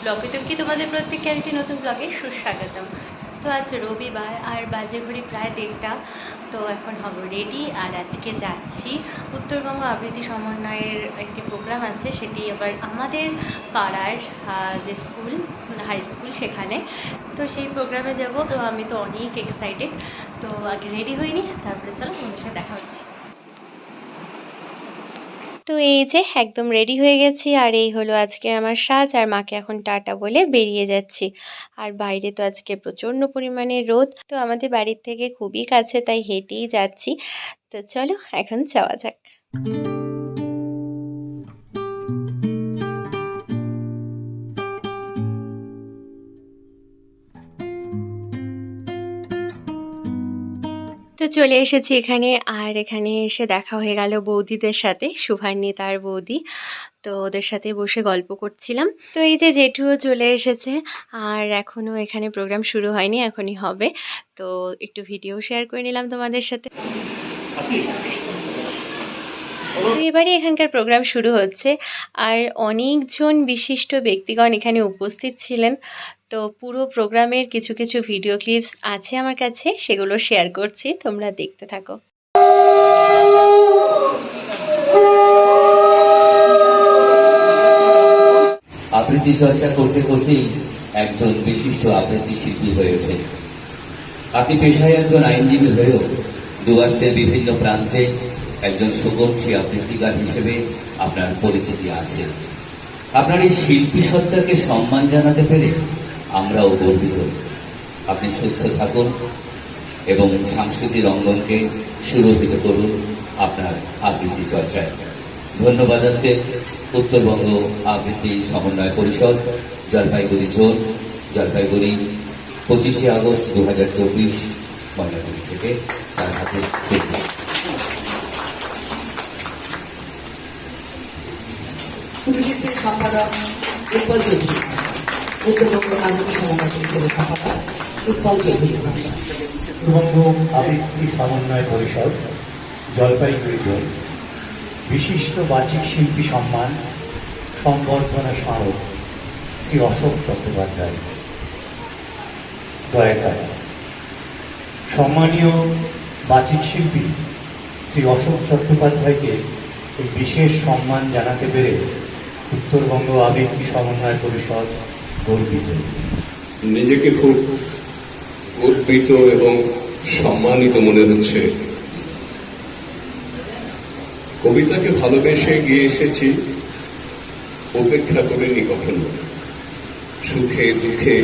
ব্লগে তো কি তোমাদের প্রত্যেককে একটি নতুন ব্লগে সুস্বাগতম। তো আজ রবিবার আর বাজে ঘড়ি প্রায় 1:30। তো এখন হব রেডি আর আজকে যাচ্ছি উত্তরবঙ্গ আবৃত্তি সমন্বয়ের একটি প্রোগ্রাম আছে, সেটি আবার আমাদের পাড়ার যে স্কুল হাই স্কুল সেখানে। তো সেই প্রোগ্রামে যাব। তো আমি তো অনেক এক্সাইটেড। তো আগে রেডি হইনি, তারপরে চলো তোমাদের সাথে দেখা হচ্ছে। তো এই যে একদম রেডি হয়ে গেছি, আর এই হলো আজকে আমার সাজ। আর মাকে এখন টাটা বলে বেরিয়ে যাচ্ছি। আর বাইরে তো আজকে প্রচণ্ড পরিমাণে রোদ, তো আমাদের বাড়ির থেকে খুবই কাছে, তাই হেঁটেই যাচ্ছি। তো চলো এখন যাওয়া যাক। তো চলে এসেছি এখানে, আর এখানে এসে দেখা হয়ে গেল বৌদিদের সাথে, শুভান্নি তার বৌদি। তো ওদের সাথে বসে গল্প করছিলাম। তো এই যে জেঠুও চলে এসেছে, আর এখনও এখানে প্রোগ্রাম শুরু হয়নি, এখনই হবে। তো একটু ভিডিও শেয়ার করে নিলাম তোমাদের সাথে। তো এবারে এখানকার প্রোগ্রাম শুরু হচ্ছে, আর অনেকজন বিশিষ্ট ব্যক্তিগণ এখানে উপস্থিত ছিলেন। তো পুরো প্রোগ্রামের কিছু কিছু ভিডিও ক্লিপস আছে আমার কাছে, সেগুলো শেয়ার করছি, তোমরা দেখতে থাকো। আবৃত্তি চর্চা করতে করতেই একজন বিশিষ্ট আবৃত্তি শিল্পী হয়ে ওঠেন। আপনি পেশায় একজন আইনজীবী হয়েও ডুয়ার্সের বিভিন্ন প্রান্তে একজন সুকণ্ঠী আবৃত্তিকার হিসেবে আপনার পরিচিতি আছে। আপনার এই শিল্পী সত্তাকে সম্মান জানাতে পেরে আমরাও গর্বিত। আপনি সুস্থ থাকুন এবং সাংস্কৃতিক অঙ্গনকে সুরভিত করুন আপনার আবৃত্তি চর্চায়। ধন্যবাদ উত্তরবঙ্গ আবৃত্তি সমন্বয় পরিষদ, জলপাইগুড়ি জোন, জলপাইগুড়ি 25শে আগস্ট 2024 বাংলাদেশ থেকে তার হাতে সম্পাদক উৎপল চৌধুরী, উত্তরবঙ্গ আবৃত্তি সমন্বয় পরিষদের সম্পাদক উৎপল চৌধুরী। উত্তরবঙ্গ আবৃত্তি সমন্বয় পরিষদ, জলপাইগুড়ি জোন বিশিষ্ট বাচিক শিল্পী সম্মান সংবর্ধনা স্মারক শ্রী অশোক চট্টোপাধ্যায় দয়াকার। সম্মানীয় বাচিক শিল্পী শ্রী অশোক চট্টোপাধ্যায়কে এই বিশেষ সম্মান জানাতে পেরে উত্তরবঙ্গ আবৃত্তি সমন্বয় পরিষদ গর্বিত। নিজেকে খুব গর্বিত এবং সম্মানিত মনে হচ্ছে। কবিতাকে ভালোবেসে গিয়ে এসেছি, উপেক্ষা করিনি কখনো। সুখে দুঃখে,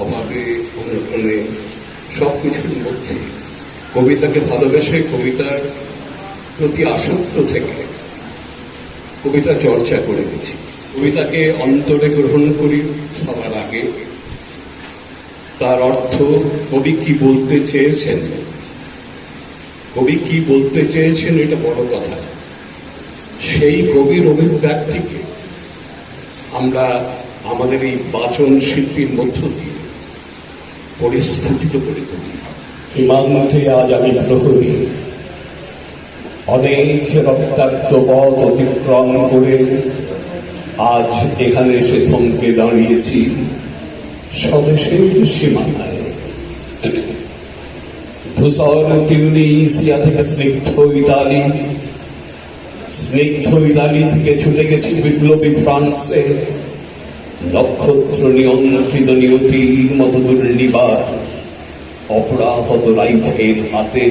অভাবে অনটনে, সবকিছুর মধ্যে কবিতাকে ভালোবেসে, কবিতার প্রতি আসক্ত থেকে কবিতা চর্চা করে গেছি। কবিতাকে অন্তরে গ্রহণ করি সবার আগে। তার অর্থ কবি কি বলতে চেয়েছেন, কবি কি বলতে চেয়েছেন এটা বড় কথা। সেই কবির অভিব্যক্তিকে আমরা আমাদের এই বাচন শিল্পীর মধ্য দিয়ে পরিস্ফুটিত করে তুলি। সীমান্তে আজ আমি প্রহরী, অনেক রক্তাক্ত পথ অতিক্রম করে আজ এখানে এসে থমকে দাঁড়িয়েছি স্বদেশের সীমানায়। ধূসর টিউনিসিয়া থেকে স্নিগ্ধ ইতালি থেকে ছুটে গেছি বিপ্লবী ফ্রান্সে। নক্ষত্র নিয়ন্ত্রিত নিয়তির মতো দুর্নিবার অপরাহত রাইফেল হাতে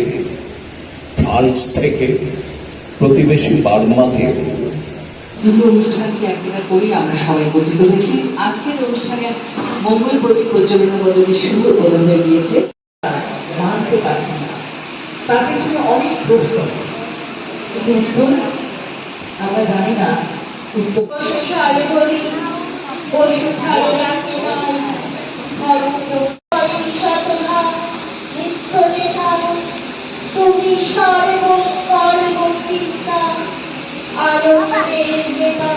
ফ্রান্স থেকে প্রতিবেশী বার্মাতে। দুটো অনুষ্ঠানকে একদিনের করেই আমরা সবাই গঠিত হয়েছি। আজকের অনুষ্ঠানে মঙ্গল প্রদীপ প্রজ্বলনের বদলে শুভ উদ্বোধন হয়ে গিয়েছে। মানতে পারছি না, তার পেছনে অনেক প্রশ্ন, কিন্তু উত্তর আমরা জানি না। উত্তর তুমি সর্বচিন্তা আলোকের বেতা।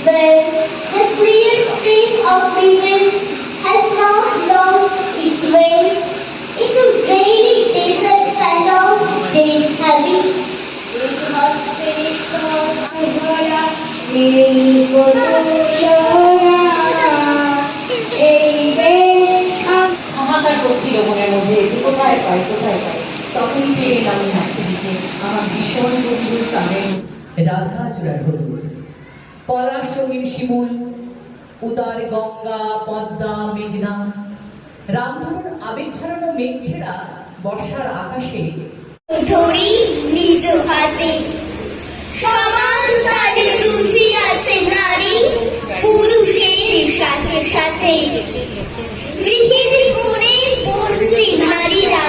Well, the clear stream of reason has now lost its way into rainy deserts and all days heavy. It must take on পাই কোথায় পাই, তখনই পেয়ে গেলাম নাট্যটিকে আমার ভীষণ বন্ধুর প্রাণের রাধা চূড়ার হলুদ পলাশ রঙিন শিমুল, উদার গঙ্গা পদ্মা মেঘনা, রামধনুর আবেগ ছড়ানো মেঘ ছেড়া বর্ষার আকাশে ধরি নিজ হাতে সমান তালে রুচি আছে নারী পুরুষের সাথে সাথে গৃহের কোণে বন্দি নারীরা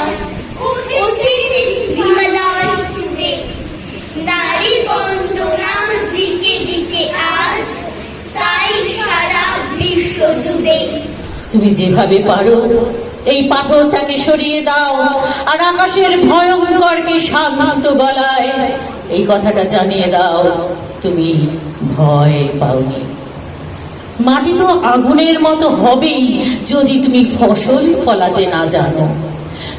উঠেছে হিমালয় ছুটে নারী বন্দনা দিকে দিকে আজ তাই সারা বিশ্ব জুড়ে। তুমি যেভাবে পারো এই পাথরটাকে সরিয়ে দাও আর আকাশের ভয়ঙ্করকে শান্ত গলায় এই কথাটা জানিয়ে দাও তুমি ভয় পাওনি। মাটি তো আগুনের মতো হবেই যদি তুমি ফসল ফলাতে না জানো,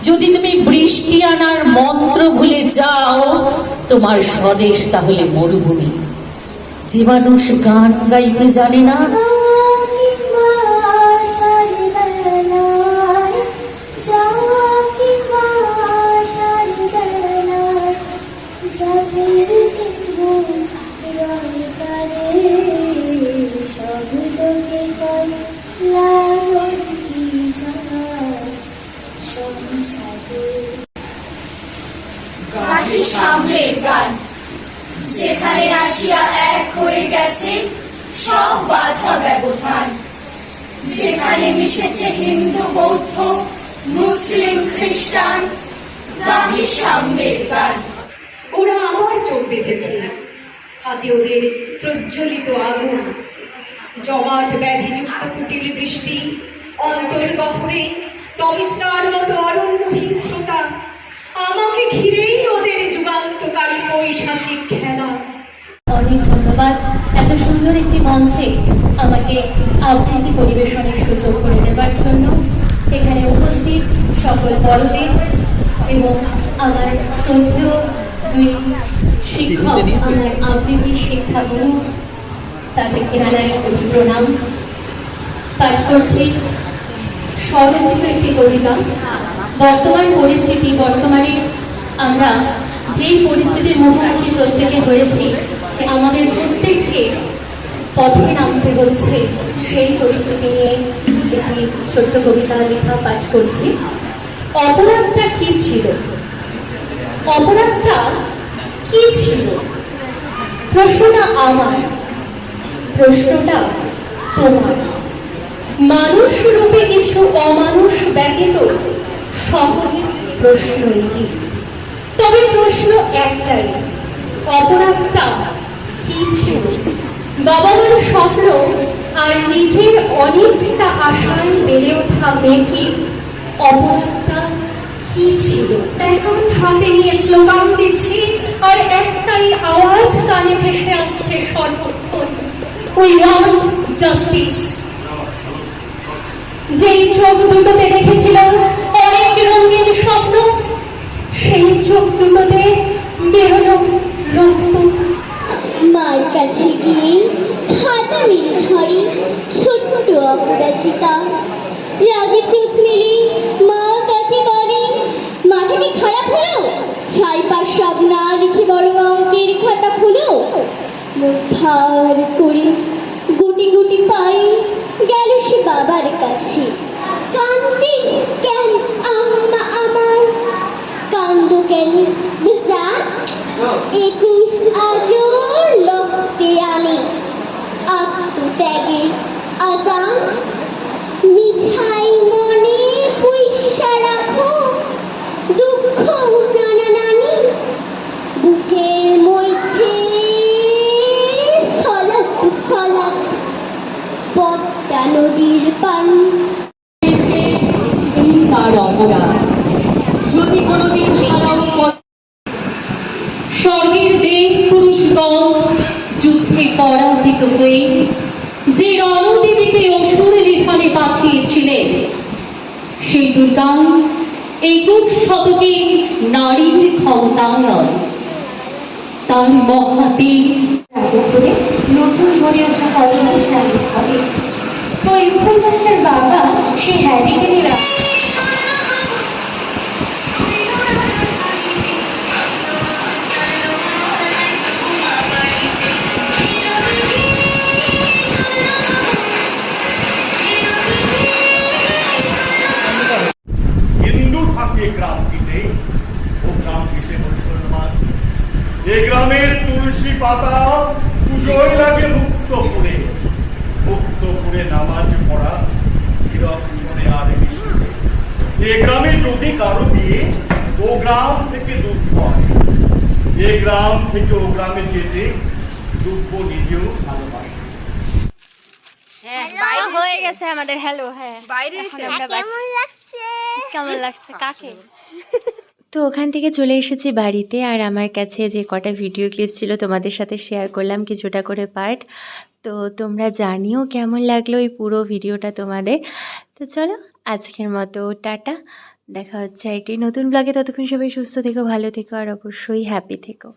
যদি তুমি বৃষ্টি আনার মন্ত্র ভুলে যাও তোমার স্বদেশ তাহলে মরুভূমি। যে মানুষ গান গাইতে জানে না সামনের গান যেখানে আসিয়া এক হয়ে গেছে সব বাধা ব্যবধান, যেখানে মিশেছে হিন্দু বৌদ্ধ মুসলিম খ্রিস্টান, গানের সামনের গান। ওরা আবার চোখ বেঁধেছে, হাতে ওদের প্রজ্বলিত আগুন, জমাট ব্যাধিযুক্ত কুটিল দৃষ্টি, অন্তর্গহরে তমিস্তার মতো অরণ্য হিংস্রতা, আমাকে ঘিরেই ওদের যুগান্তকারী পৈশাচিক খেলা। অনেক ধন্যবাদ এত সুন্দর একটি মঞ্চে আমাকে আবৃত্তি পরিবেশনের সুযোগ করে দেওয়ার জন্য। এখানে উপস্থিত সকল বড়দের এবং আমার শ্রদ্ধেয় দুই শিক্ষক, আমার আবৃত্তি শিক্ষাগুরু, তাদেরকে জানাই অতি প্রণাম। পাঠ করছি স্বরচিত একটি কবিতা। বর্তমান পরিস্থিতি, বর্তমানে আমরা যেই পরিস্থিতির মুখোমুখি প্রত্যেকে হয়েছি, আমাদের প্রত্যেককে পথে নামতে হচ্ছে, সেই পরিস্থিতি নিয়ে একটি ছোট্ট কবিতা লেখা পাঠ করছি। অপরাধটা কি ছিল? অপরাধটা কি ছিল? প্রশ্নটা আমার, প্রশ্নটা তোমার। মানুষ রূপে কিছু অমানুষ ব্যতীত সকলের প্রশ্ন এটি। তবে প্রশ্ন একটাই, অপরাধটা কি ছিল? বাবা মার স্বপ্ন আর নিজের অনেকটা আশায় বেড়ে ওঠা মেয়েটি, অপরাধটা কি ছিল? এখন হাতে নিয়ে স্লোগান দিচ্ছি আর একটাই আওয়াজ কানে ভেসে আসছে সর্বক্ষণ, উই ওয়ান্ট জাস্টিস। যেই চোখ দুটোতে দেখেছিলাম অনেক রঙিন স্বপ্ন, সেই চোখ দুটোতে বেরোনো রক্ত। মার কাছে গিয়ে খাতা মেরে ধরে ছোট্ট অপরাজিতা, রাগে চোখ মেলে মা তাকে বলে, মাথা কি খারাপ হলো? 4-5 সব না লিখে বড় অঙ্কের খাতা খুলো। মুখ ভার করে গুটি গুটি পায়ে গেল সে বাবার কাছে। কান্দিস কেন আম্মা আমার? কান্দো কেন বুঝা? 21 আজর রক্তে আনে আত্মত্যাগের আজান। মিছাই মনে পয়সা রাখো দুঃখ নানা নানি, বুকের মধ্যে স্থলাত স্থলাত পদ্মা নদীর পানি। তার অপরাধ যদি কোনোদিন হারাও স্বর্গের দেব পুরুষগণ যুদ্ধে পরাজিত হয়ে যে রণদেবীকে অসুরের এখানে পাঠিয়েছিলেন, সেই দুর্গা 21 শতকে নারীর ক্ষমতা নয়, তার মহাতেজ করে নতুন গড়ে ওঠা কল্যাণ চালু হবে। তো স্কুল মাস্টার বাবা সে হ্যারিকেনের এ গ্রামের তুলসী পাতা পুজোয় লাগে মুক্তপুরে নামাজ পড়া চিরকুশনে আর নিষেধে। এ গ্রামে যদি কারো বিয়ে ও গ্রাম থেকে দুঃখ আসে, এ গ্রাম থেকে ও গ্রামে যেতে দুঃখ নিজেও ভালোবাসে। হয়ে গেছে আমাদের হ্যালো। হ্যাঁ, বাইরে কেমন লাগছে কাকে? তো ওখান থেকে চলে এসেছি বাড়িতে, আর আমার কাছে যে কটা ভিডিও ক্লিপস ছিল তোমাদের সাথে শেয়ার করলাম কিছুটা করে পার্ট। তো তোমরা জানিও কেমন লাগলো এই পুরো ভিডিওটা তোমাদের। তো চলো আজকের মতো টাটা, দেখা হচ্ছে একটি নতুন ব্লগে। ততক্ষণ সবাই সুস্থ থেকো, ভালো থেকো, আর অবশ্যই হ্যাপি থেকো।